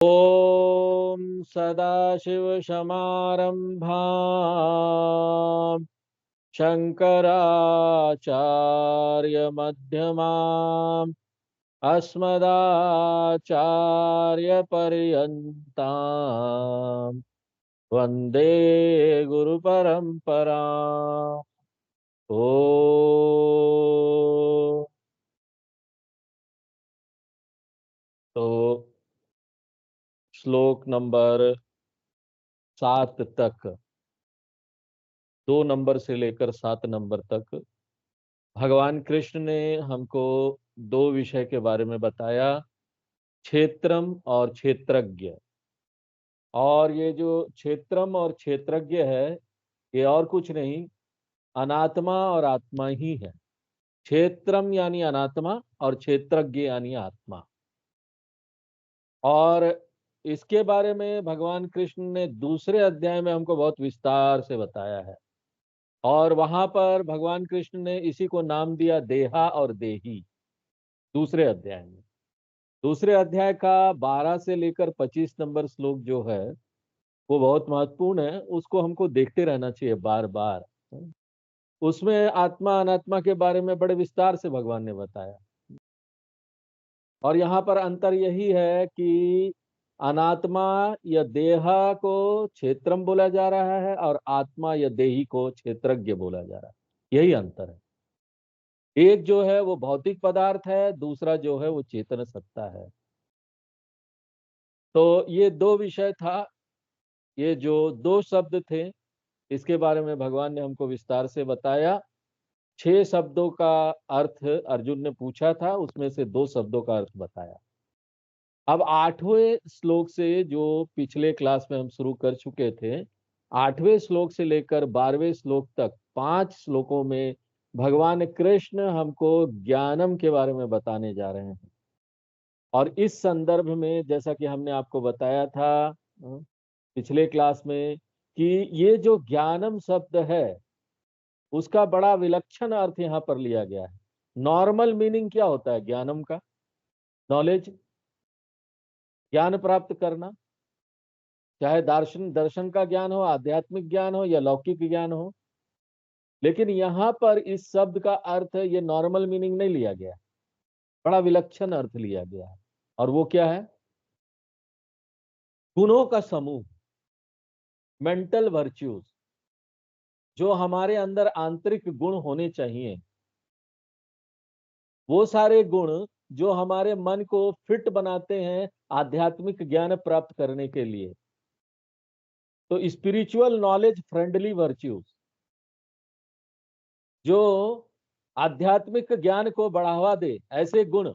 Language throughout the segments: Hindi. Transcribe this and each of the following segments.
ॐ सदाशिवसमारम्भाम् शङ्कराचार्यमध्यमाम् अस्मदाचार्यपर्यन्ताम् वन्दे गुरुपरम्पराम्। ओ तो श्लोक नंबर 7 तक, 2 नंबर से लेकर 7 नंबर तक भगवान कृष्ण ने हमको दो विषय के बारे में बताया, क्षेत्रम और क्षेत्रज्ञ। और ये जो क्षेत्रम और क्षेत्रज्ञ है, ये और कुछ नहीं, अनात्मा और आत्मा ही है। क्षेत्रम यानी अनात्मा और क्षेत्रज्ञ यानी आत्मा। और इसके बारे में भगवान कृष्ण ने दूसरे अध्याय में हमको बहुत विस्तार से बताया है। और वहां पर भगवान कृष्ण ने इसी को नाम दिया देहा और देही। दूसरे अध्याय में, दूसरे अध्याय का 12 से लेकर 25 नंबर श्लोक जो है वो बहुत महत्वपूर्ण है। उसको हमको देखते रहना चाहिए बार बार। उसमें आत्मा अनात्मा के बारे में बड़े विस्तार से भगवान ने बताया। और यहाँ पर अंतर यही है कि अनात्मा या देह को क्षेत्रम बोला जा रहा है और आत्मा या देही को क्षेत्रज्ञ बोला जा रहा है। यही अंतर है। एक जो है वो भौतिक पदार्थ है, दूसरा जो है वो चेतन सत्ता है। तो ये दो विषय था। ये जो दो शब्द थे, इसके बारे में भगवान ने हमको विस्तार से बताया। 6 शब्दों का अर्थ अर्जुन ने पूछा था, उसमें से 2 शब्दों का अर्थ बताया। अब 8वें श्लोक से, जो पिछले क्लास में हम शुरू कर चुके थे, 8वें श्लोक से लेकर 12वें श्लोक तक 5 श्लोकों में भगवान कृष्ण हमको ज्ञानम के बारे में बताने जा रहे हैं। और इस संदर्भ में जैसा कि हमने आपको बताया था पिछले क्लास में, कि ये जो ज्ञानम शब्द है उसका बड़ा विलक्षण अर्थ यहाँ पर लिया गया है। नॉर्मल मीनिंग क्या होता है ज्ञानम का? नॉलेज, ज्ञान प्राप्त करना। चाहे दर्शन दर्शन का ज्ञान हो, आध्यात्मिक ज्ञान हो या लौकिक ज्ञान हो। लेकिन यहाँ पर इस शब्द का अर्थ, ये नॉर्मल मीनिंग नहीं लिया गया, बड़ा विलक्षण अर्थ लिया गया है। और वो क्या है? गुणों का समूह, मेंटल वर्च्यूज। जो हमारे अंदर आंतरिक गुण होने चाहिए, वो सारे गुण जो हमारे मन को फिट बनाते हैं आध्यात्मिक ज्ञान प्राप्त करने के लिए। तो स्पिरिचुअल नॉलेज फ्रेंडली वर्च्यूज, जो आध्यात्मिक ज्ञान को बढ़ावा दे, ऐसे गुण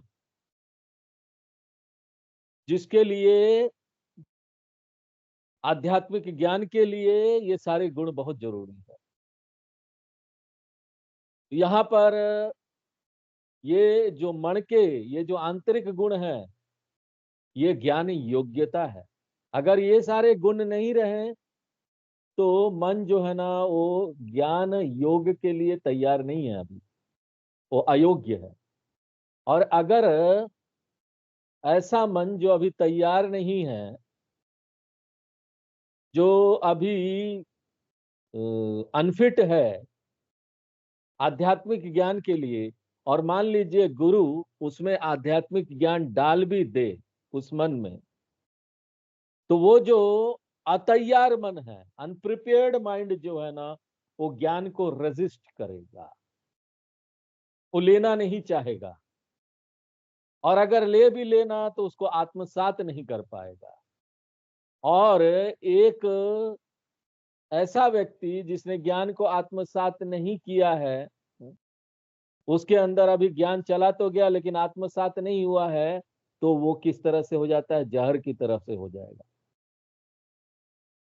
जिसके लिए, आध्यात्मिक ज्ञान के लिए ये सारे गुण बहुत जरूरी है। यहाँ पर ये जो मन के, ये जो आंतरिक गुण है, ये ज्ञान योग्यता है। अगर ये सारे गुण नहीं रहे तो मन जो है ना, वो ज्ञान योग के लिए तैयार नहीं है, अभी वो अयोग्य है। और अगर ऐसा मन जो अभी तैयार नहीं है, जो अभी अनफिट है आध्यात्मिक ज्ञान के लिए, और मान लीजिए गुरु उसमें आध्यात्मिक ज्ञान डाल भी दे उस मन में, तो वो जो अतैयार मन है, अनप्रिपेयर्ड माइंड जो है ना, वो ज्ञान को रेजिस्ट करेगा, वो लेना नहीं चाहेगा। और अगर ले भी लेना तो उसको आत्मसात नहीं कर पाएगा। और एक ऐसा व्यक्ति जिसने ज्ञान को आत्मसात नहीं किया है, उसके अंदर अभी ज्ञान चला तो गया लेकिन आत्मसात नहीं हुआ है, तो वो किस तरह से हो जाता है? जहर की तरफ से हो जाएगा।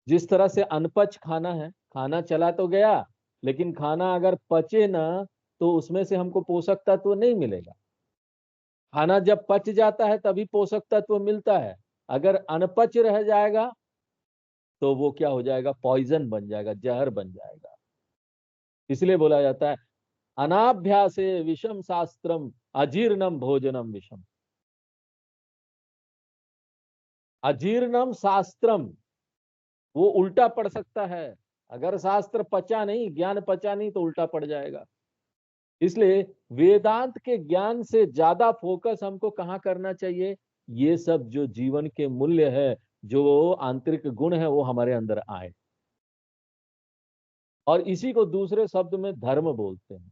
जिस तरह से अनपच खाना है, खाना चला तो गया लेकिन खाना अगर पचे ना, तो उसमें से हमको पोषक तत्व नहीं मिलेगा। खाना जब पच जाता है तभी पोषक तत्व मिलता है। अगर अनपच रह जाएगा तो वो क्या हो जाएगा? पॉइजन बन जाएगा, जहर बन जाएगा। इसलिए बोला जाता है अनाभ्यासे विषम शास्त्रम अजीर्णम भोजनम विषम। अजीर्णम शास्त्रम, वो उल्टा पड़ सकता है। अगर शास्त्र पचा नहीं, ज्ञान पचा नहीं, तो उल्टा पड़ जाएगा। इसलिए वेदांत के ज्ञान से ज्यादा फोकस हमको कहाँ करना चाहिए? ये सब जो जीवन के मूल्य है, जो आंतरिक गुण है, वो हमारे अंदर आए। और इसी को दूसरे शब्द में धर्म बोलते हैं।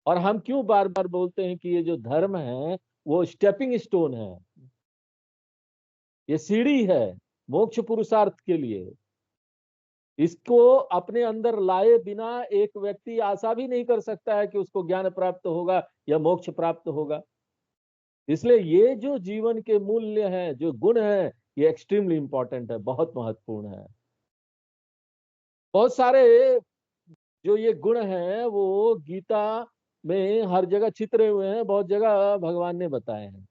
और हम क्यों बार बार बोलते हैं कि ये जो धर्म है वो स्टेपिंग स्टोन है, ये सीढ़ी है मोक्ष पुरुषार्थ के लिए। इसको अपने अंदर लाए बिना एक व्यक्ति आशा भी नहीं कर सकता है कि उसको ज्ञान प्राप्त होगा या मोक्ष प्राप्त होगा। इसलिए ये जो जीवन के मूल्य हैं, जो गुण है, ये एक्सट्रीमली इंपॉर्टेंट है, बहुत महत्वपूर्ण है। बहुत सारे जो ये गुण हैं वो गीता में हर जगह चित्रे हुए हैं, बहुत जगह भगवान ने बताए हैं।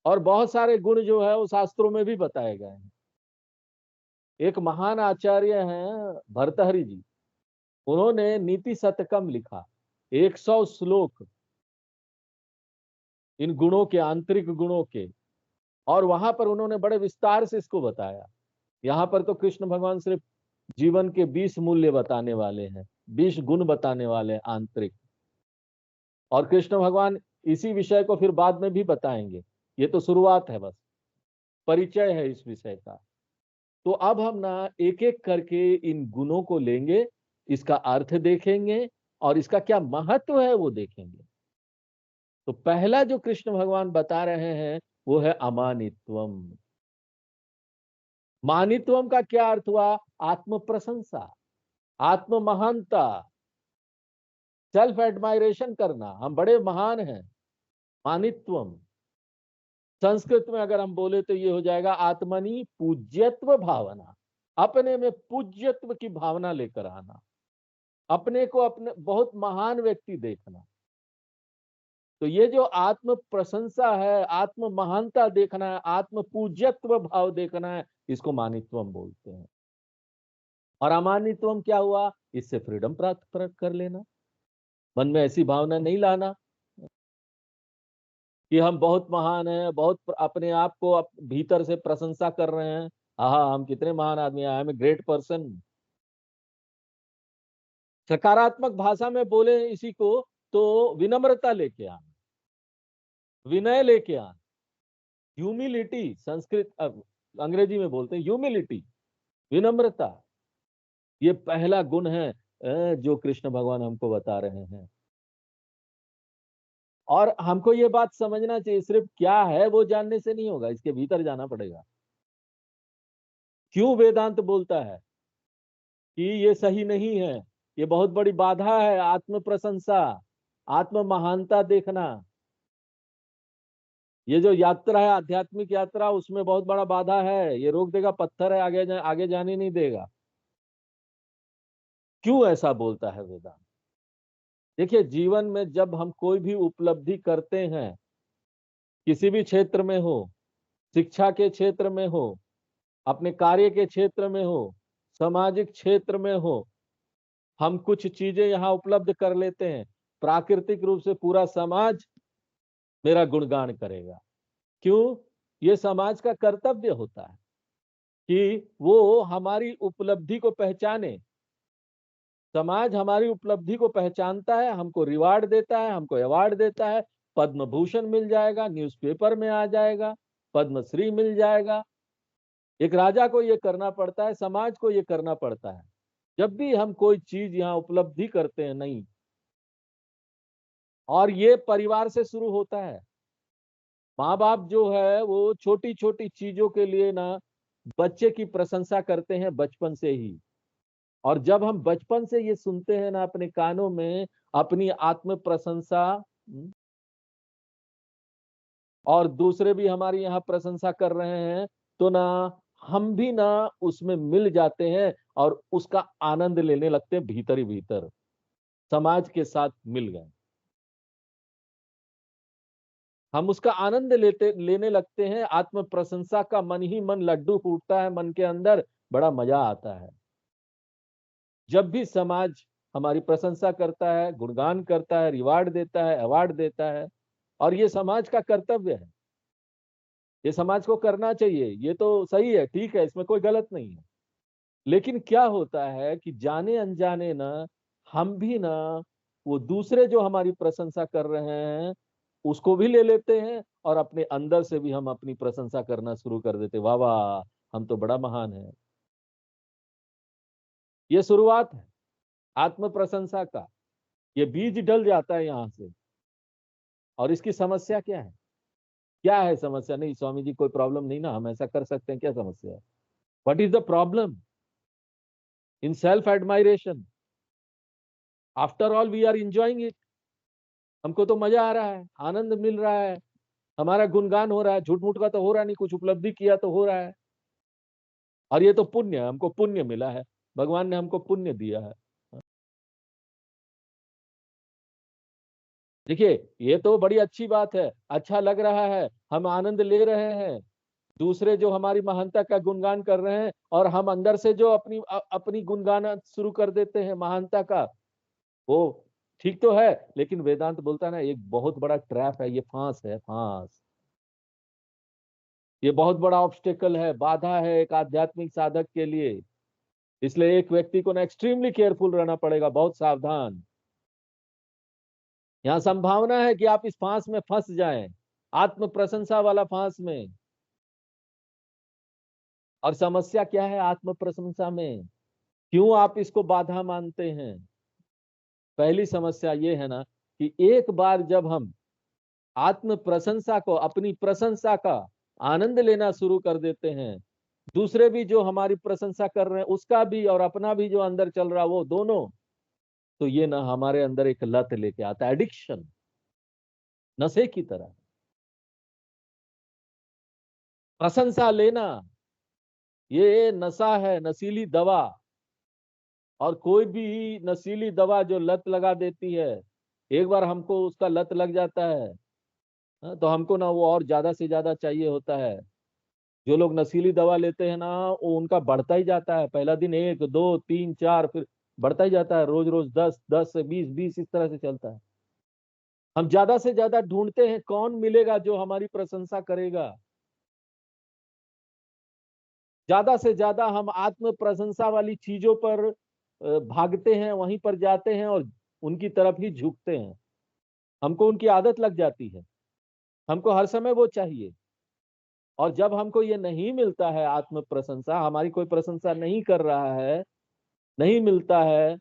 और बहुत सारे गुण जो है वो शास्त्रों में भी बताए गए हैं। एक महान आचार्य हैं भर्तहरि जी, उन्होंने नीति शतकम लिखा, 100 श्लोक इन गुणों के, आंतरिक गुणों के। और वहां पर उन्होंने बड़े विस्तार से इसको बताया। यहाँ पर तो कृष्ण भगवान सिर्फ जीवन के 20 मूल्य बताने वाले हैं, 20 गुण बताने वाले हैं आंतरिक। और कृष्ण भगवान इसी विषय को फिर बाद में भी बताएंगे। ये तो शुरुआत है, बस परिचय है इस विषय का। तो अब हम ना एक एक करके इन गुणों को लेंगे, इसका अर्थ देखेंगे और इसका क्या महत्व है वो देखेंगे। तो पहला जो कृष्ण भगवान बता रहे हैं वो है अमानित्वम। मानित्वम का क्या अर्थ हुआ? आत्म प्रशंसा, आत्म महानता, सेल्फ एडमायरेशन करना, हम बड़े महान हैं। मानित्वम संस्कृत में अगर हम बोले तो ये हो जाएगा आत्मनि पूज्यत्व भावना, अपने में पूज्यत्व की भावना लेकर आना, अपने को अपने बहुत महान व्यक्ति देखना। तो ये जो आत्म प्रशंसा है, आत्म महानता देखना है, आत्म पूज्यत्व भाव देखना है, इसको मानित्वम बोलते हैं। और अमानित्वम क्या हुआ? इससे फ्रीडम प्राप्त कर लेना, मन में ऐसी भावना नहीं लाना कि हम बहुत महान हैं, बहुत अपने आप को भीतर से प्रशंसा कर रहे हैं, हाँ हम कितने महान आदमी हैं, I am a great person. सकारात्मक भाषा में बोले इसी को तो विनम्रता लेके आना, विनय लेके आना, ह्यूमिलिटी, संस्कृत अंग्रेजी में बोलते हैं ह्यूमिलिटी, विनम्रता। ये पहला गुण है जो कृष्ण भगवान हमको बता रहे हैं। और हमको ये बात समझना चाहिए, सिर्फ क्या है वो जानने से नहीं होगा, इसके भीतर जाना पड़ेगा। क्यों वेदांत बोलता है कि ये सही नहीं है, ये बहुत बड़ी बाधा है, आत्म प्रशंसा, आत्म महानता देखना। ये जो यात्रा है, आध्यात्मिक यात्रा, उसमें बहुत बड़ा बाधा है, ये रोक देगा, पत्थर है, आगे जाने नहीं देगा। क्यों ऐसा बोलता है वेदांत? देखिए, जीवन में जब हम कोई भी उपलब्धि करते हैं, किसी भी क्षेत्र में हो, शिक्षा के क्षेत्र में हो, अपने कार्य के क्षेत्र में हो, सामाजिक क्षेत्र में हो, हम कुछ चीजें यहाँ उपलब्ध कर लेते हैं, प्राकृतिक रूप से पूरा समाज मेरा गुणगान करेगा। क्यों? ये समाज का कर्तव्य होता है कि वो हमारी उपलब्धि को पहचाने। समाज हमारी उपलब्धि को पहचानता है, हमको रिवार्ड देता है, हमको अवार्ड देता है, पद्म भूषण मिल जाएगा, न्यूज़पेपर में आ जाएगा, पद्मश्री मिल जाएगा। एक राजा को ये करना पड़ता है, समाज को ये करना पड़ता है। जब भी हम कोई चीज यहाँ उपलब्धि करते हैं, नहीं, और ये परिवार से शुरू होता है। माँ बाप जो है वो छोटी छोटी चीजों के लिए ना बच्चे की प्रशंसा करते हैं बचपन से ही। और जब हम बचपन से ये सुनते हैं ना अपने कानों में अपनी आत्म प्रशंसा, और दूसरे भी हमारी यहाँ प्रशंसा कर रहे हैं, तो ना हम भी ना उसमें मिल जाते हैं और उसका आनंद लेने लगते हैं भीतर ही भीतर, समाज के साथ मिल गए हम उसका आनंद लेने लगते हैं। आत्म प्रशंसा का मन ही मन लड्डू फूटता है मन के अंदर, बड़ा मजा आता है। जब भी समाज हमारी प्रशंसा करता है, गुणगान करता है, रिवार्ड देता है, अवार्ड देता है, और ये समाज का कर्तव्य है। ये समाज को करना चाहिए, ये तो सही है, ठीक है, इसमें कोई गलत नहीं है। लेकिन क्या होता है कि जाने अनजाने ना हम भी ना वो दूसरे जो हमारी प्रशंसा कर रहे हैं उसको भी ले लेते हैं, और अपने अंदर से भी हम अपनी प्रशंसा करना शुरू कर देते, वाह वाह हम तो बड़ा महान है। ये शुरुआत है आत्म प्रशंसा का, ये बीज डल जाता है यहाँ से। और इसकी समस्या क्या है? क्या है समस्या? नहीं स्वामी जी कोई प्रॉब्लम नहीं ना, हम ऐसा कर सकते हैं, क्या समस्या है? What is the problem in self admiration? After all we are enjoying it, हमको तो मजा आ रहा है, आनंद मिल रहा है, हमारा गुणगान हो रहा है, झूठ मूठ का तो हो रहा नहीं, कुछ उपलब्धि किया तो हो रहा है। और ये तो पुण्य, हमको पुण्य मिला है, भगवान ने हमको पुण्य दिया है। देखिए ये तो बड़ी अच्छी बात है, अच्छा लग रहा है, हम आनंद ले रहे हैं, दूसरे जो हमारी महानता का गुणगान कर रहे हैं और हम अंदर से जो अपनी गुणगान शुरू कर देते हैं महानता का, वो ठीक तो है। लेकिन वेदांत बोलता है ना, एक बहुत बड़ा ट्रैप है, ये फांस है, फांस। ये बहुत बड़ा ऑब्स्टेकल है, बाधा है एक आध्यात्मिक साधक के लिए। इसलिए एक व्यक्ति को ना एक्सट्रीमली केयरफुल रहना पड़ेगा, बहुत सावधान। यहाँ संभावना है कि आप इस फांस में फंस जाएं, आत्म प्रशंसा वाला फांस में। और समस्या क्या है आत्म प्रशंसा में? क्यों आप इसको बाधा मानते हैं? पहली समस्या ये है ना कि एक बार जब हम आत्म प्रशंसा को, अपनी प्रशंसा का आनंद लेना शुरू कर देते हैं, दूसरे भी जो हमारी प्रशंसा कर रहे हैं उसका भी और अपना भी जो अंदर चल रहा है वो दोनों, तो ये ना हमारे अंदर एक लत लेके आता है, एडिक्शन, नशे की तरह। प्रशंसा लेना ये नशा है, नशीली दवा। और कोई भी नशीली दवा जो लत लगा देती है, एक बार हमको उसका लत लग जाता है, हाँ, तो हमको ना वो और ज्यादा से ज्यादा चाहिए होता है। जो लोग नशीली दवा लेते हैं ना, वो उनका बढ़ता ही जाता है, पहला दिन 1 2 3 4, फिर बढ़ता ही जाता है, रोज रोज 10 10 से 20 20, इस तरह से चलता है। हम ज्यादा से ज्यादा ढूंढते हैं कौन मिलेगा जो हमारी प्रशंसा करेगा। ज्यादा से ज्यादा हम आत्म प्रशंसा वाली चीजों पर भागते हैं, वहीं पर जाते हैं और उनकी तरफ ही झुकते हैं। हमको उनकी आदत लग जाती है, हमको हर समय वो चाहिए। और जब हमको ये नहीं मिलता है, आत्म प्रशंसा, हमारी कोई प्रशंसा नहीं कर रहा है, नहीं मिलता है,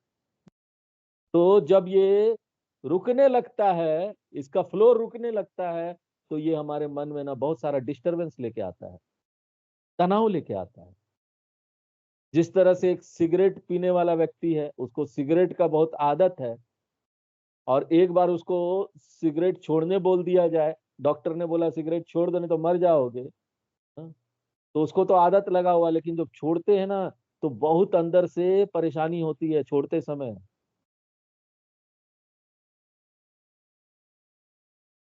तो जब ये रुकने लगता है, इसका फ्लो रुकने लगता है, तो ये हमारे मन में ना बहुत सारा डिस्टरबेंस लेके आता है, तनाव लेके आता है। जिस तरह से एक सिगरेट पीने वाला व्यक्ति है, उसको सिगरेट का बहुत आदत है, और एक बार उसको सिगरेट छोड़ने बोल दिया जाए, डॉक्टर ने बोला सिगरेट छोड़ दो नहीं तो मर जाओगे, हाँ, तो उसको तो आदत लगा हुआ, लेकिन जब छोड़ते हैं ना तो बहुत अंदर से परेशानी होती है छोड़ते समय।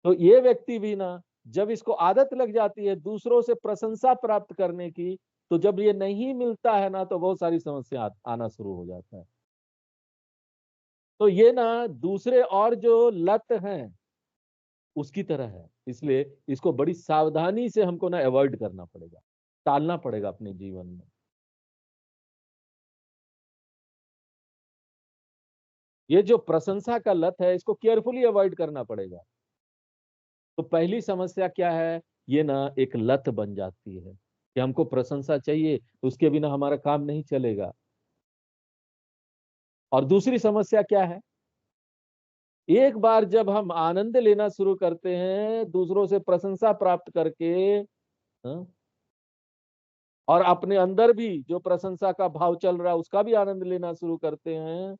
तो ये व्यक्ति भी ना, जब इसको आदत लग जाती है दूसरों से प्रशंसा प्राप्त करने की, तो जब ये नहीं मिलता है ना तो बहुत सारी समस्या आना शुरू हो जाता है। तो ये ना दूसरे और जो लत हैं उसकी तरह है, इसलिए इसको बड़ी सावधानी से हमको ना अवॉइड करना पड़ेगा, टालना पड़ेगा अपने जीवन में। ये जो प्रशंसा का लत है इसको केयरफुली अवॉइड करना पड़ेगा। तो पहली समस्या क्या है? ये ना एक लत बन जाती है कि हमको प्रशंसा चाहिए, उसके बिना हमारा काम नहीं चलेगा। और दूसरी समस्या क्या है? एक बार जब हम आनंद लेना शुरू करते हैं दूसरों से प्रशंसा प्राप्त करके, हाँ, और अपने अंदर भी जो प्रशंसा का भाव चल रहा है उसका भी आनंद लेना शुरू करते हैं,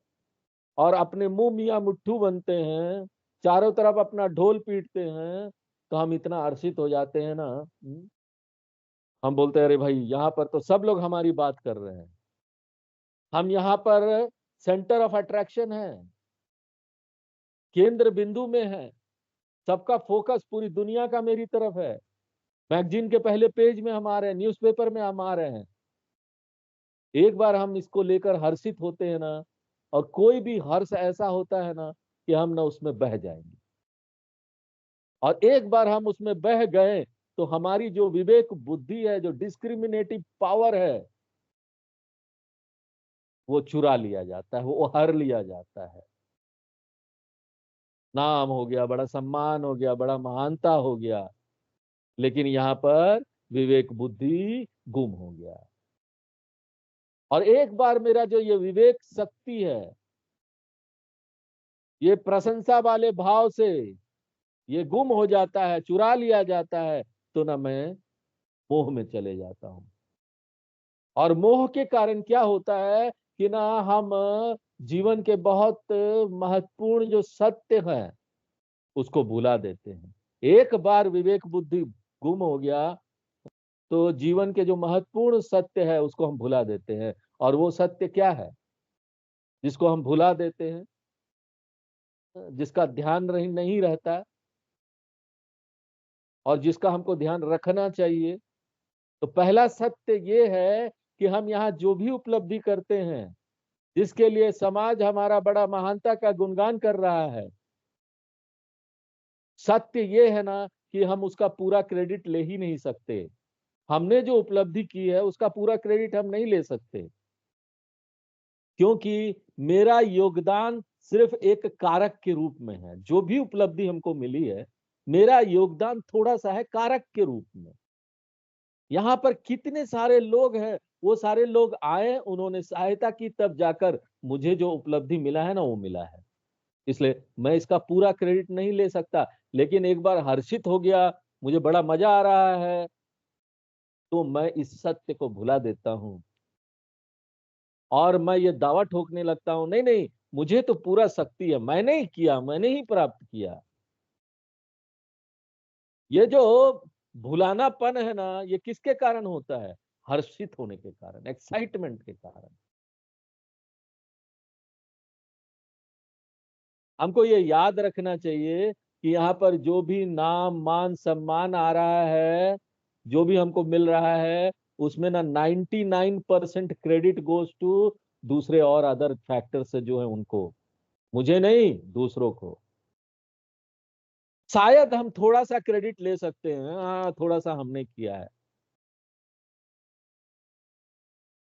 और अपने मुंह मियां मुट्ठू बनते हैं, चारों तरफ अपना ढोल पीटते हैं, तो हम इतना हर्षित हो जाते हैं ना, हम बोलते हैं अरे भाई यहाँ पर तो सब लोग हमारी बात कर रहे हैं, हम यहाँ पर सेंटर ऑफ अट्रैक्शन है, केंद्र बिंदु में है, सबका फोकस पूरी दुनिया का मेरी तरफ है, मैगजीन के पहले पेज में हम आ रहे हैं, न्यूज़पेपर में हम आ रहे हैं। एक बार हम इसको लेकर हर्षित होते हैं ना, और कोई भी हर्ष ऐसा होता है ना कि हम ना उसमें बह जाएंगे। और एक बार हम उसमें बह गए तो हमारी जो विवेक बुद्धि है, जो डिस्क्रिमिनेटिव पावर है, वो चुरा लिया जाता है, वो हर लिया जाता है। नाम हो गया, बड़ा सम्मान हो गया, बड़ा महानता हो गया, लेकिन यहाँ पर विवेक बुद्धि गुम हो गया। और एक बार मेरा जो ये विवेक शक्ति है, ये प्रशंसा वाले भाव से ये गुम हो जाता है, चुरा लिया जाता है, तो ना मैं मोह में चले जाता हूं। और मोह के कारण क्या होता है कि ना हम जीवन के बहुत महत्वपूर्ण जो सत्य है उसको भुला देते हैं। एक बार विवेक बुद्धि गुम हो गया तो जीवन के जो महत्वपूर्ण सत्य है उसको हम भुला देते हैं। और वो सत्य क्या है जिसको हम भुला देते हैं, जिसका ध्यान नहीं रहता और जिसका हमको ध्यान रखना चाहिए? तो पहला सत्य ये है कि हम यहाँ जो भी उपलब्धि करते हैं, जिसके लिए समाज हमारा बड़ा महानता का गुणगान कर रहा है, सत्य ये है ना कि हम उसका पूरा क्रेडिट ले ही नहीं सकते। हमने जो उपलब्धि की है उसका पूरा क्रेडिट हम नहीं ले सकते, क्योंकि मेरा योगदान सिर्फ एक कारक के रूप में है। जो भी उपलब्धि हमको मिली है, मेरा योगदान थोड़ा सा है कारक के रूप में। यहाँ पर कितने सारे लोग हैं, वो सारे लोग आए, उन्होंने सहायता की, तब जाकर मुझे जो उपलब्धि मिला है ना वो मिला है। इसलिए मैं इसका पूरा क्रेडिट नहीं ले सकता। लेकिन एक बार हर्षित हो गया, मुझे बड़ा मजा आ रहा है, तो मैं इस सत्य को भुला देता हूं और मैं ये दावा ठोकने लगता हूं, नहीं नहीं, मुझे तो पूरा शक्ति है, मैंने ही किया, मैंने ही प्राप्त किया। ये जो भुलानापन है ना, ये किसके कारण होता है? हर्षित होने के कारण, एक्साइटमेंट के कारण। हमको ये याद रखना चाहिए कि यहाँ पर जो भी नाम मान सम्मान आ रहा है, जो भी हमको मिल रहा है, उसमें ना 99% क्रेडिट गोज टू दूसरे और अदर फैक्टर से जो है उनको, मुझे नहीं, दूसरों को। शायद हम थोड़ा सा क्रेडिट ले सकते हैं, हाँ थोड़ा सा हमने किया है।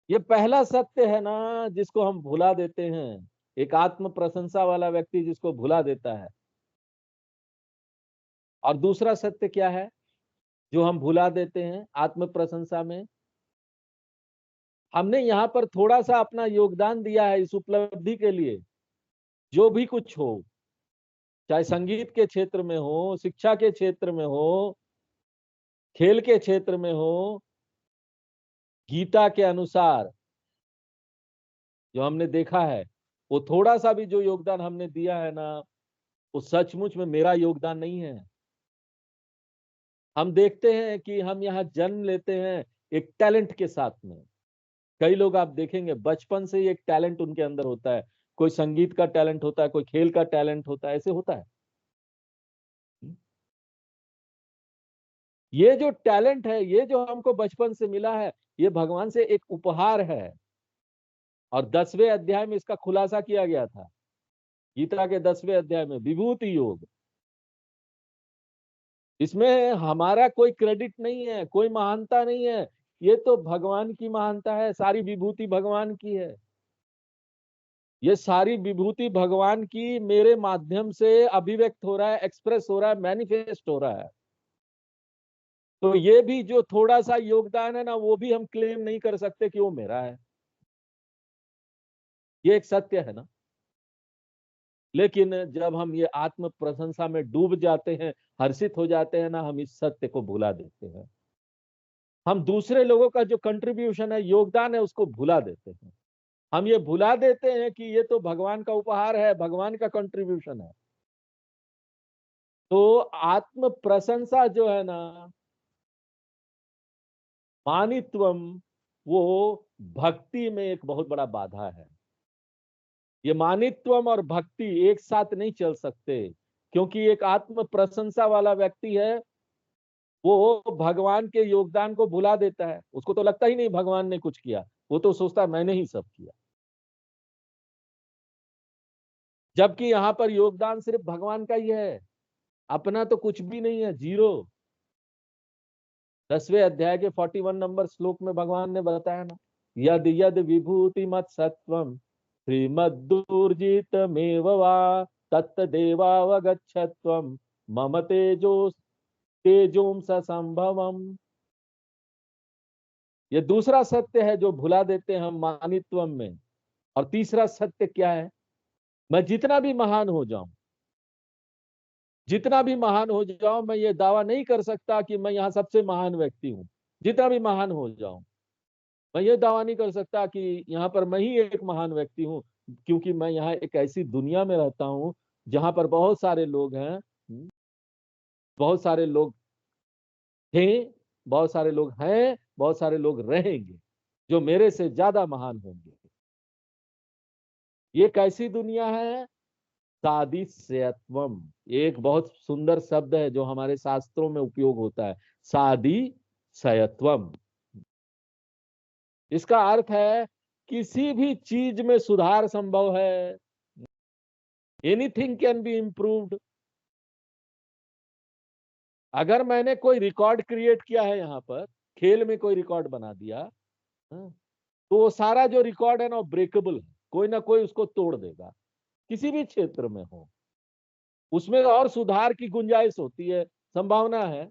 ये पहला सत्य है ना जिसको हम भुला देते हैं, एक आत्म प्रशंसा वाला व्यक्ति जिसको भुला देता है। और दूसरा सत्य क्या है जो हम भुला देते हैं आत्म प्रशंसा में? हमने यहाँ पर थोड़ा सा अपना योगदान दिया है इस उपलब्धि के लिए, जो भी कुछ हो, चाहे संगीत के क्षेत्र में हो, शिक्षा के क्षेत्र में हो, खेल के क्षेत्र में हो, गीता के अनुसार जो हमने देखा है, वो थोड़ा सा भी जो योगदान हमने दिया है ना, वो सचमुच में मेरा योगदान नहीं है। हम देखते हैं कि हम यहाँ जन्म लेते हैं एक टैलेंट के साथ में। कई लोग आप देखेंगे बचपन से ही एक टैलेंट उनके अंदर होता है, कोई संगीत का टैलेंट होता है, कोई खेल का टैलेंट होता है, ऐसे होता है। ये जो टैलेंट है, ये जो हमको बचपन से मिला है, ये भगवान से एक उपहार है। और 10वें अध्याय में इसका खुलासा किया गया था, गीता के 10वें अध्याय में, विभूति योग। इसमें हमारा कोई क्रेडिट नहीं है, कोई महानता नहीं है, ये तो भगवान की महानता है, सारी विभूति भगवान की है। ये सारी विभूति भगवान की मेरे माध्यम से अभिव्यक्त हो रहा है, एक्सप्रेस हो रहा है, मैनिफेस्ट हो रहा है। तो ये भी जो थोड़ा सा योगदान है ना, वो भी हम क्लेम नहीं कर सकते कि वो मेरा है। ये एक सत्य है ना। लेकिन जब हम ये आत्म प्रशंसा में डूब जाते हैं, हर्षित हो जाते हैं ना, हम इस सत्य को भुला देते हैं। हम दूसरे लोगों का जो कंट्रीब्यूशन है, योगदान है, उसको भुला देते हैं। हम ये भुला देते हैं कि ये तो भगवान का उपहार है, भगवान का कंट्रीब्यूशन है। तो आत्म प्रशंसा जो है ना, मानित्वम, वो भक्ति में एक बहुत बड़ा बाधा है। ये मानित्वम और भक्ति एक साथ नहीं चल सकते, क्योंकि एक आत्म प्रशंसा वाला व्यक्ति है, वो भगवान के योगदान को भुला देता है। उसको तो लगता ही नहीं भगवान ने कुछ किया, वो तो सोचता है मैंने ही सब किया। जबकि यहाँ पर योगदान सिर्फ भगवान का ही है, अपना तो कुछ भी नहीं है, जीरो। 10वें अध्याय के 41 नंबर श्लोक में भगवान ने बताया ना, यद यद विभूति मत सत्वम श्रीमद्दुर्जितमेव वा तत्तदेवावगच्छत्वम मम तेजों संभवम। ये दूसरा सत्य है जो भुला देते हैं हम मानित्वम में। और तीसरा सत्य क्या है? मैं जितना भी महान हो जाऊं, जितना भी महान हो जाऊं, मैं ये दावा नहीं कर सकता कि मैं यहाँ सबसे महान व्यक्ति हूं। जितना भी महान हो जाऊं, मैं ये दावा नहीं कर सकता कि यहाँ पर मैं ही एक महान व्यक्ति हूँ, क्योंकि मैं यहाँ एक ऐसी दुनिया में रहता हूँ जहां पर बहुत सारे लोग हैं, बहुत सारे लोग थे, बहुत सारे लोग हैं, बहुत सारे लोग रहेंगे जो मेरे से ज्यादा महान होंगे। ये कैसी दुनिया है? सादिश्यत्वम, एक बहुत सुंदर शब्द है जो हमारे शास्त्रों में उपयोग होता है, सादिशयत्वम। इसका अर्थ है किसी भी चीज में सुधार संभव है। Anything can be improved. अगर मैंने कोई रिकॉर्ड क्रिएट किया है, यहाँ पर खेल में कोई रिकॉर्ड बना दिया, तो वो सारा जो रिकॉर्ड है ना, ब्रेकेबल है, कोई ना कोई उसको तोड़ देगा। किसी भी क्षेत्र में हो, उसमें और सुधार की गुंजाइश होती है, संभावना है।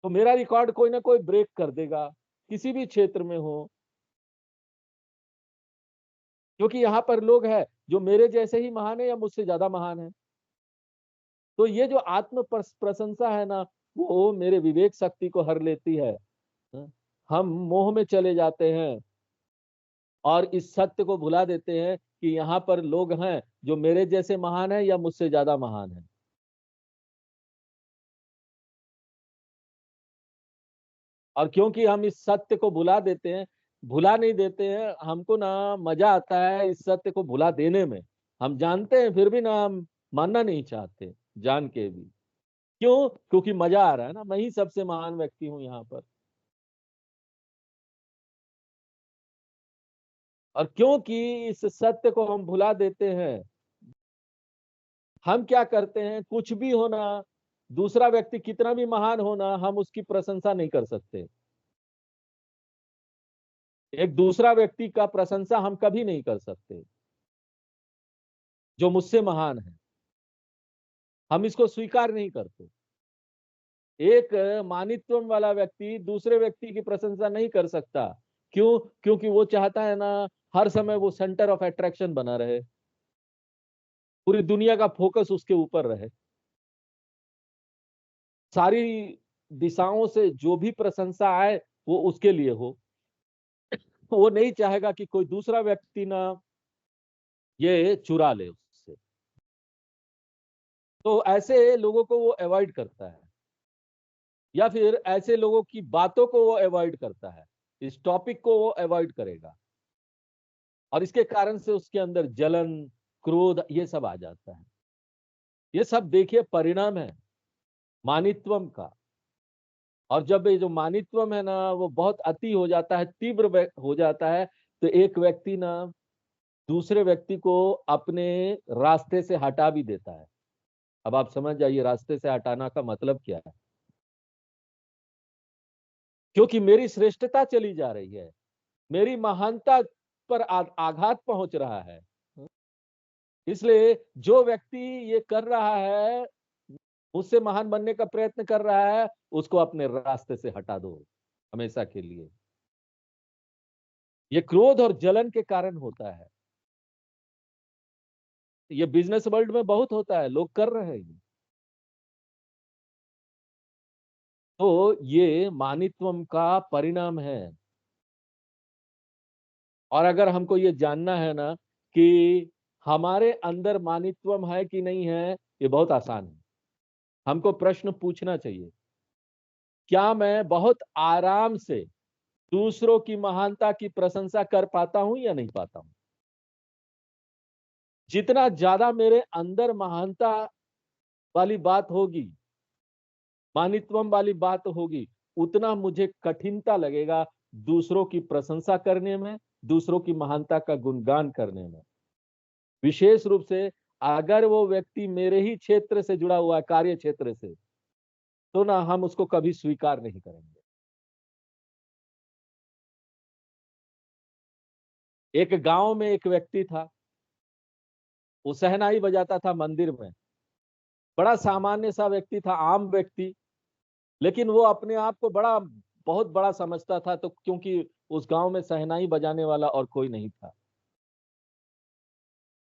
तो मेरा रिकॉर्ड कोई ना कोई ब्रेक कर देगा, किसी भी क्षेत्र में हो। क्योंकि यहाँ पर लोग हैं जो मेरे जैसे ही महान है या मुझसे ज्यादा महान है। तो ये जो आत्म प्रशंसा है ना, वो मेरे विवेक शक्ति को हर लेती है। हम मोह में चले जाते हैं और इस सत्य को भुला देते हैं कि यहाँ पर लोग हैं जो मेरे जैसे महान है या मुझसे ज्यादा महान है। और क्योंकि हम इस सत्य को भुला देते हैं, भुला नहीं देते हैं, हमको ना मजा आता है इस सत्य को भुला देने में। हम जानते हैं फिर भी ना हम मानना नहीं चाहते, जान के भी। क्यों? क्योंकि मजा आ रहा है ना, मैं ही सबसे महान व्यक्ति हूं यहाँ पर। और क्योंकि इस सत्य को हम भुला देते हैं, हम क्या करते हैं, कुछ भी होना, दूसरा व्यक्ति कितना भी महान होना, हम उसकी प्रशंसा नहीं कर सकते। एक दूसरा व्यक्ति का प्रशंसा हम कभी नहीं कर सकते जो मुझसे महान है। हम इसको स्वीकार नहीं करते। एक मानित्वम वाला व्यक्ति दूसरे व्यक्ति की प्रशंसा नहीं कर सकता। क्यों? क्योंकि वो चाहता है ना, हर समय वो सेंटर ऑफ अट्रैक्शन बना रहे, पूरी दुनिया का फोकस उसके ऊपर रहे। सारी दिशाओं से जो भी प्रशंसा आए वो उसके लिए हो। वो नहीं चाहेगा कि कोई दूसरा व्यक्ति ना ये चुरा ले उससे। तो ऐसे लोगों को वो अवॉइड करता है, या फिर ऐसे लोगों की बातों को वो अवॉइड करता है, इस टॉपिक को वो अवॉइड करेगा। और इसके कारण से उसके अंदर जलन, क्रोध, ये सब आ जाता है। ये सब देखिए परिणाम है मानित्वम का। और जब ये जो मानित्वम है ना, वो बहुत अति हो जाता है, तीव्र हो जाता है, तो एक व्यक्ति ना दूसरे व्यक्ति को अपने रास्ते से हटा भी देता है। अब आप समझ जाइए रास्ते से हटाना का मतलब क्या है। क्योंकि मेरी श्रेष्ठता चली जा रही है, मेरी महानता पर आघात पहुंच रहा है। इसलिए जो व्यक्ति ये कर रहा है, उससे महान बनने का प्रयत्न कर रहा है, उसको अपने रास्ते से हटा दो हमेशा के लिए। ये क्रोध और जलन के कारण होता है। ये बिजनेस वर्ल्ड में बहुत होता है, लोग कर रहे हैं। तो ये मानित्वम का परिणाम है। और अगर हमको ये जानना है ना कि हमारे अंदर मानित्वम है कि नहीं है, ये बहुत आसान है। हमको प्रश्न पूछना चाहिए, क्या मैं बहुत आराम से दूसरों की महानता की प्रशंसा कर पाता हूं या नहीं पाता हूं? जितना ज्यादा मेरे अंदर महानता वाली बात होगी, मानित्वम वाली बात होगी, उतना मुझे कठिनता लगेगा दूसरों की प्रशंसा करने में, दूसरों की महानता का गुणगान करने में। विशेष रूप से अगर वो व्यक्ति मेरे ही क्षेत्र से जुड़ा हुआ है, कार्य क्षेत्र से, तो ना हम उसको कभी स्वीकार नहीं करेंगे। एक गांव में एक व्यक्ति था, वो शहनाई बजाता था मंदिर में। बड़ा सामान्य सा व्यक्ति था, आम व्यक्ति, लेकिन वो अपने आप को बड़ा बहुत बड़ा समझता था, तो क्योंकि उस गांव में शहनाई बजाने वाला और कोई नहीं था।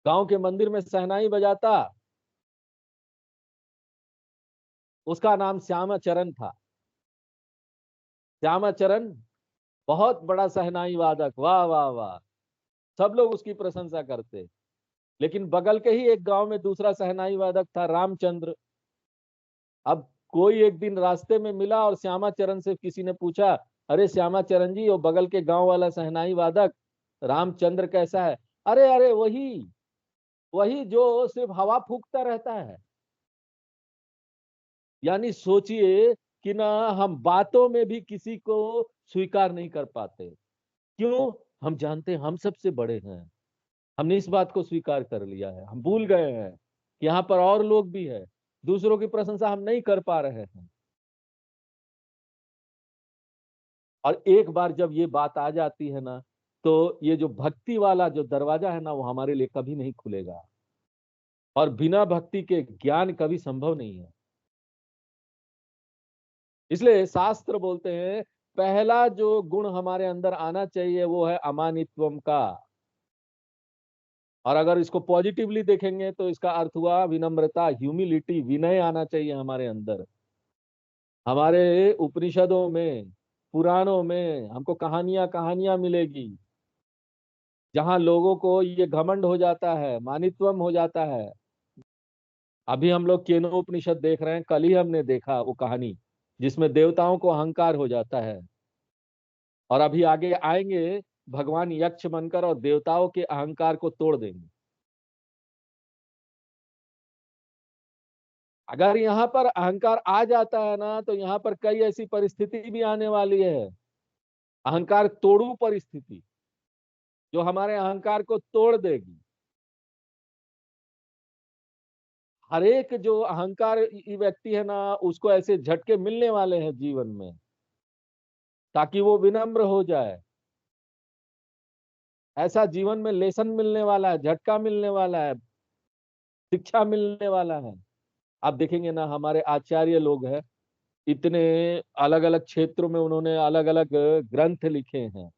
गांव के मंदिर में शहनाई बजाता, उसका नाम श्यामाचरण था। श्यामाचरण बहुत बड़ा शहनाई वादक, वाह वाह वाह, सब लोग उसकी प्रशंसा करते। लेकिन बगल के ही एक गांव में दूसरा शहनाई वादक था, रामचंद्र। अब कोई एक दिन रास्ते में मिला और श्यामाचरण से किसी ने पूछा, अरे श्यामाचरण जी, वो बगल के गांव वाला शहनाई वादक रामचंद्र कैसा है? अरे अरे, वही वही जो सिर्फ हवा फूंकता रहता है। यानी सोचिए कि ना, हम बातों में भी किसी को स्वीकार नहीं कर पाते। क्यों? हम जानते हैं हम सबसे बड़े हैं। हमने इस बात को स्वीकार कर लिया है, हम भूल गए हैं कि यहाँ पर और लोग भी हैं। दूसरों की प्रशंसा हम नहीं कर पा रहे हैं। और एक बार जब ये बात आ जाती है ना, तो ये जो भक्ति वाला जो दरवाजा है ना, वो हमारे लिए कभी नहीं खुलेगा। और बिना भक्ति के ज्ञान कभी संभव नहीं है। इसलिए शास्त्र बोलते हैं, पहला जो गुण हमारे अंदर आना चाहिए वो है अमानित्वम का। और अगर इसको पॉजिटिवली देखेंगे तो इसका अर्थ हुआ विनम्रता, ह्यूमिलिटी, विनय आना चाहिए हमारे अंदर। हमारे उपनिषदों में, पुराणों में हमको कहानियां कहानियां मिलेगी, जहां लोगों को ये घमंड हो जाता है, मानित्वम हो जाता है। अभी हम लोग केनोपनिषद देख रहे हैं, कल ही हमने देखा वो कहानी जिसमें देवताओं को अहंकार हो जाता है। और अभी आगे आएंगे भगवान यक्ष बनकर और देवताओं के अहंकार को तोड़ देंगे। अगर यहाँ पर अहंकार आ जाता है ना, तो यहाँ पर कई ऐसी परिस्थिति भी आने वाली है, अहंकार तोड़ू परिस्थिति, जो हमारे अहंकार को तोड़ देगी। हर एक जो अहंकार व्यक्ति है ना, उसको ऐसे झटके मिलने वाले हैं जीवन में, ताकि वो विनम्र हो जाए। ऐसा जीवन में लेसन मिलने वाला है, झटका मिलने वाला है, शिक्षा मिलने वाला है। आप देखेंगे ना, हमारे आचार्य लोग हैं, इतने अलग अलग क्षेत्रों में उन्होंने अलग अलग ग्रंथ लिखे हैं।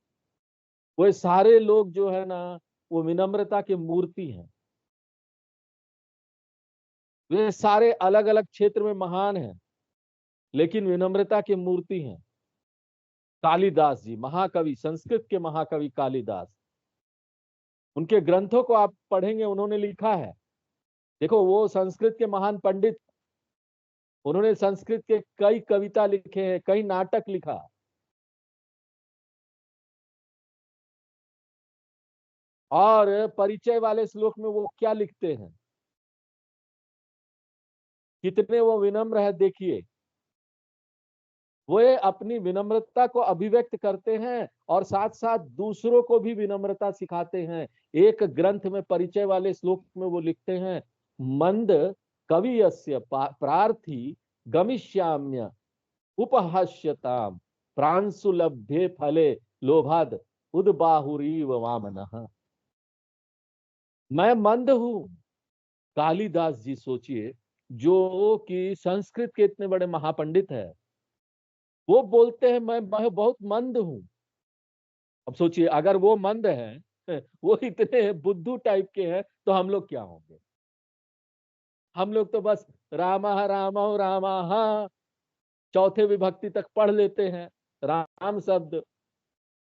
वो सारे लोग जो है ना, वो विनम्रता की मूर्ति हैं। वे सारे अलग अलग क्षेत्र में महान हैं, लेकिन विनम्रता की मूर्ति हैं। कालिदास जी, महाकवि, संस्कृत के महाकवि कालिदास, उनके ग्रंथों को आप पढ़ेंगे, उन्होंने लिखा है। देखो, वो संस्कृत के महान पंडित, उन्होंने संस्कृत के कई कविता लिखे हैं, कई नाटक लिखा। और परिचय वाले श्लोक में वो क्या लिखते हैं, कितने वो विनम्र है, देखिए। वो अपनी विनम्रता को अभिव्यक्त करते हैं और साथ साथ दूसरों को भी विनम्रता सिखाते हैं। एक ग्रंथ में परिचय वाले श्लोक में वो लिखते हैं, मंद कवियस्य प्रार्थी गमिष्याम्य उपहास्यताम प्रांशुलभ्ये फले लोभाद उदबाहुरीव वामनः। मैं मंद हूं। कालिदास जी सोचिए, जो कि संस्कृत के इतने बड़े महापंडित है, वो बोलते हैं मैं बहुत मंद हूं। अब सोचिए, अगर वो मंद हैं, वो इतने बुद्धू टाइप के हैं, तो हम लोग क्या होंगे? हम लोग तो बस रामा रामा रामा चौथे विभक्ति तक पढ़ लेते हैं, राम शब्द।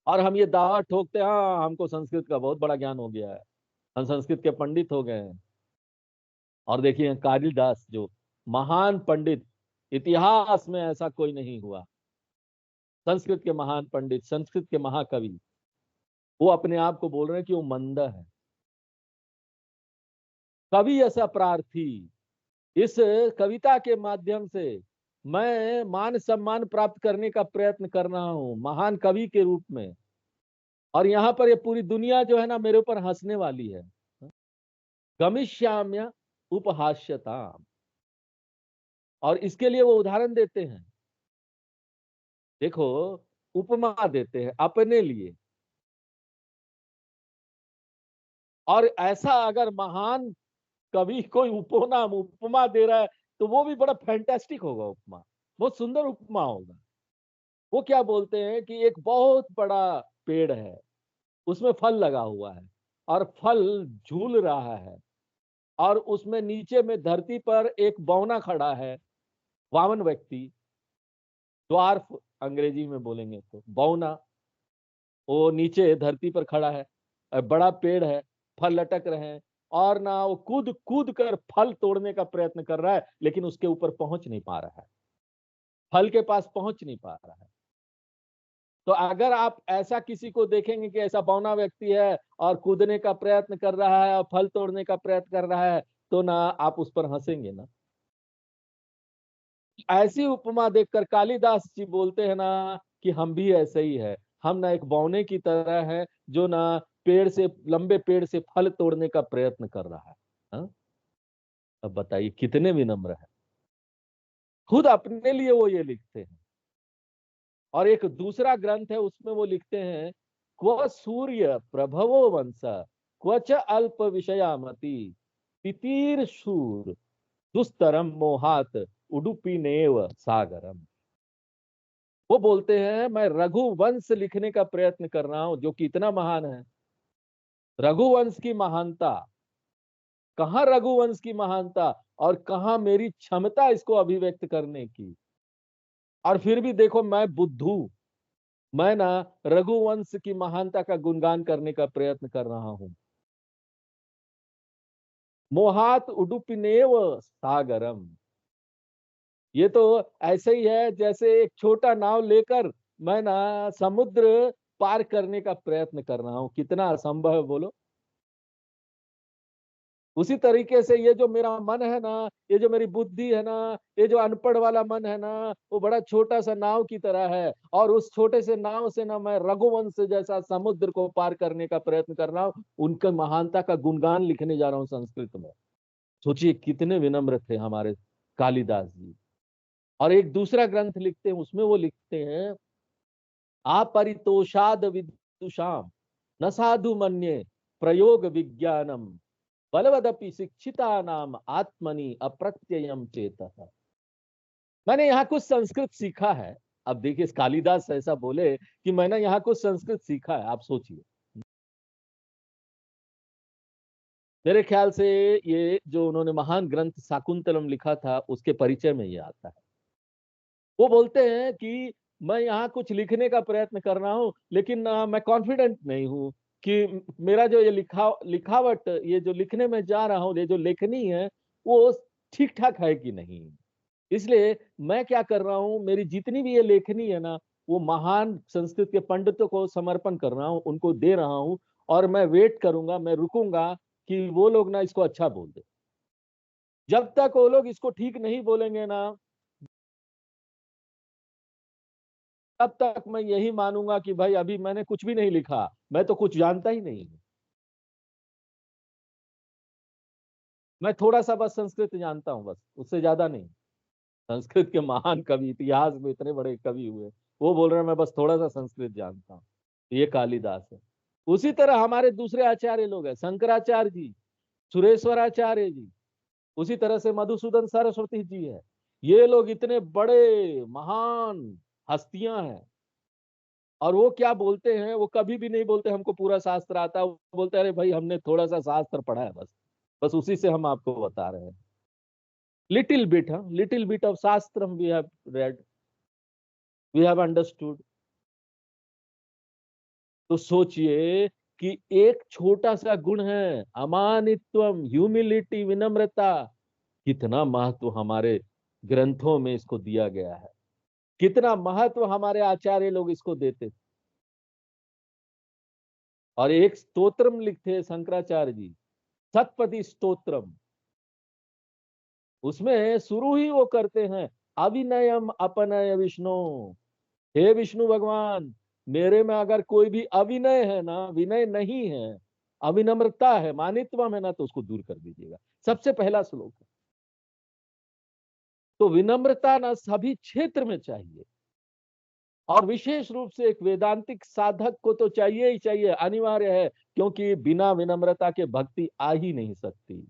और हम ये दावा ठोकते हैं, हाँ हमको संस्कृत का बहुत बड़ा ज्ञान हो गया है, हम संस्कृत के पंडित हो गए हैं। और देखिए कालिदास, जो महान पंडित, इतिहास में ऐसा कोई नहीं हुआ, संस्कृत के महान पंडित, संस्कृत के महाकवि, वो अपने आप को बोल रहे हैं कि वो मंद है। कवि ऐसा प्रार्थी, इस कविता के माध्यम से मैं मान सम्मान प्राप्त करने का प्रयत्न कर रहा हूं, महान कवि के रूप में। और यहाँ पर ये पूरी दुनिया जो है ना, मेरे ऊपर हंसने वाली है। गमिष्याम्य उपहास्यता। और इसके लिए वो उदाहरण देते हैं। देखो, उपमा देते हैं अपने लिए। और ऐसा अगर महान कवि कोई उपमा उपमा दे रहा है तो वो भी बड़ा फैंटास्टिक होगा। उपमा बहुत सुंदर उपमा होगा। वो क्या बोलते हैं कि एक बहुत बड़ा पेड़ है, उसमें फल लगा हुआ है और फल झूल रहा है, और उसमें नीचे में धरती पर एक बौना खड़ा है, वामन व्यक्ति, ड्वार्फ अंग्रेजी में बोलेंगे तो बौना। वो नीचे धरती पर खड़ा है, बड़ा पेड़ है, फल लटक रहे हैं, और ना वो कूद कूद कर फल तोड़ने का प्रयत्न कर रहा है, लेकिन उसके ऊपर पहुंच नहीं पा रहा है, फल के पास पहुंच नहीं पा रहा है। तो अगर आप ऐसा किसी को देखेंगे कि ऐसा बौना व्यक्ति है और कूदने का प्रयत्न कर रहा है और फल तोड़ने का प्रयत्न कर रहा है, तो ना आप उस पर हंसेंगे ना। ऐसी उपमा देखकर कालिदास जी बोलते हैं ना कि हम भी ऐसे ही है। हम ना एक बौने की तरह है जो ना पेड़ से, लंबे पेड़ से फल तोड़ने का प्रयत्न कर रहा है। हाँ? अब बताइए कितने विनम्र है। खुद अपने लिए वो ये लिखते हैं। और एक दूसरा ग्रंथ है, उसमें वो लिखते हैं, क्व सूर्य प्रभवो वंश, क्वच अल्प विषयामति, तितीर शूर दुस्तरम मोहात उडुपी नेव सागरम। वो बोलते हैं मैं रघुवंश लिखने का प्रयत्न कर रहा हूं जो कि इतना महान है। रघुवंश की महानता, कहाँ रघुवंश की महानता और कहाँ मेरी क्षमता इसको अभिव्यक्त करने की। और फिर भी देखो मैं बुद्धू, मैं ना रघुवंश की महानता का गुणगान करने का प्रयत्न कर रहा हूं। मोहात उडुपिनेव सागरम। ये तो ऐसे ही है जैसे एक छोटा नाव लेकर मैं ना समुद्र पार करने का प्रयत्न कर रहा हूं। कितना असंभव है बोलो। उसी तरीके से ये जो मेरा मन है ना, ये जो मेरी बुद्धि है ना, ये जो अनपढ़ वाला मन है ना, वो बड़ा छोटा सा नाव की तरह है, और उस छोटे से नाव से ना मैं रघुवंश जैसा समुद्र को पार करने का प्रयत्न कर रहा हूँ। उनका महानता का गुणगान लिखने जा रहा हूँ संस्कृत में। सोचिए कितने विनम्र थे हमारे कालिदास जी। और एक दूसरा ग्रंथ लिखते हैं, उसमें वो लिखते हैं, अपरितोषाद विदुषाम न साधु मन्ये प्रयोग विज्ञानम बलवदपि शिक्षिता नाम आत्मनि अप्रत्ययम चेतः। मैंने यहाँ कुछ संस्कृत सीखा है। अब देखिए कालिदास ऐसा बोले कि मैंने यहाँ कुछ संस्कृत सीखा है, आप सोचिए। मेरे ख्याल से ये जो उन्होंने महान ग्रंथ शाकुंतलम लिखा था उसके परिचय में ये आता है। वो बोलते हैं कि मैं यहाँ कुछ लिखने का प्रयत्न कर रहा हूँ, लेकिन मैं कॉन्फिडेंट नहीं हूँ कि मेरा जो ये लिखावट, ये जो लिखने में जा रहा हूँ, ये जो लेखनी है वो ठीक ठाक है कि नहीं। इसलिए मैं क्या कर रहा हूँ, मेरी जितनी भी ये लेखनी है ना, वो महान संस्कृत के पंडितों को समर्पण कर रहा हूँ, उनको दे रहा हूँ। और मैं वेट करूंगा, मैं रुकूंगा कि वो लोग ना इसको अच्छा बोल दे। जब तक वो लोग इसको ठीक नहीं बोलेंगे ना, तब तक मैं यही मानूंगा कि भाई अभी मैंने कुछ भी नहीं लिखा, मैं तो कुछ जानता ही नहीं हूँ। मैं थोड़ा सा बस संस्कृत जानता हूँ, बस उससे ज्यादा नहीं। संस्कृत के महान कवि, इतिहास में इतने बड़े कवि हुए, वो बोल रहे हैं मैं बस थोड़ा सा संस्कृत जानता हूँ। ये कालिदास है। उसी तरह हमारे दूसरे आचार्य लोग हैं, शंकराचार्य जी, सुरेश्वराचार्य जी, उसी तरह से मधुसूदन सरस्वती जी है। ये लोग इतने बड़े महान हस्तियां हैं। और वो क्या बोलते हैं, वो कभी भी नहीं बोलते हमको पूरा शास्त्र आता है। वो बोलते हैं अरे भाई हमने थोड़ा सा शास्त्र पढ़ा है, बस बस उसी से हम आपको बता रहे हैं। लिटिल बिट, हाँ, little bit of shastra we have read, we have understood. तो सोचिए कि एक छोटा सा गुण है, अमानित्वम, ह्यूमिलिटी, विनम्रता, कितना महत्व हमारे ग्रंथों में इसको दिया गया है। कितना महत्व हमारे आचार्य लोग इसको देते। और एक स्तोत्रम लिखते हैं शंकराचार्य जी, सतपति स्तोत्रम। उसमें शुरू ही वो करते हैं, अविनयम अपनय विष्णु। हे विष्णु भगवान, मेरे में अगर कोई भी अविनय है ना, विनय नहीं है, अविनम्रता है, मानित्वम है ना, तो उसको दूर कर दीजिएगा। सबसे पहला श्लोक है। तो विनम्रता ना सभी क्षेत्र में चाहिए, और विशेष रूप से एक वेदांतिक साधक को तो चाहिए ही चाहिए, अनिवार्य है, क्योंकि बिना विनम्रता के भक्ति आ ही नहीं सकती,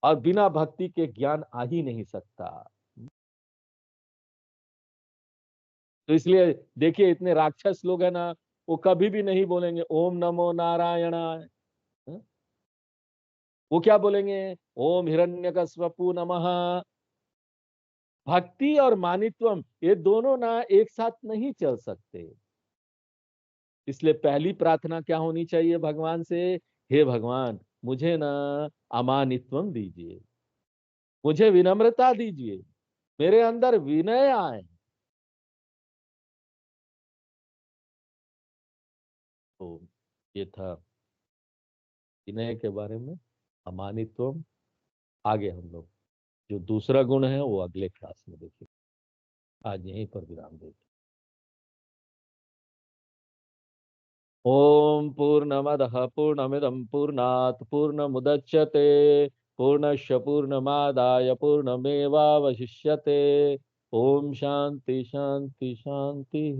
और बिना भक्ति के ज्ञान आ ही नहीं सकता। तो इसलिए देखिए, इतने राक्षस लोग हैं ना, वो कभी भी नहीं बोलेंगे ओम नमो नारायणाय। हाँ? वो क्या बोलेंगे? ओम हिरण्यकश्यपु नमः। भक्ति और मानित्वम ये दोनों ना एक साथ नहीं चल सकते। इसलिए पहली प्रार्थना क्या होनी चाहिए भगवान से? हे भगवान, मुझे ना अमानित्वम दीजिए, मुझे विनम्रता दीजिए, मेरे अंदर विनय आए। तो ये था विनय के बारे में, अमानित्वम। आगे हम लोग जो दूसरा गुण है वो अगले क्लास में देखेंगे। आज यहीं पर विराम देते। ओम पूर्णमदः पूर्णमिदं पूर्णात् पूर्णमुदच्यते पूर्णस्य पूर्णमादाय पूर्णमेवावशिष्यते। ओम शांति शांति शांति।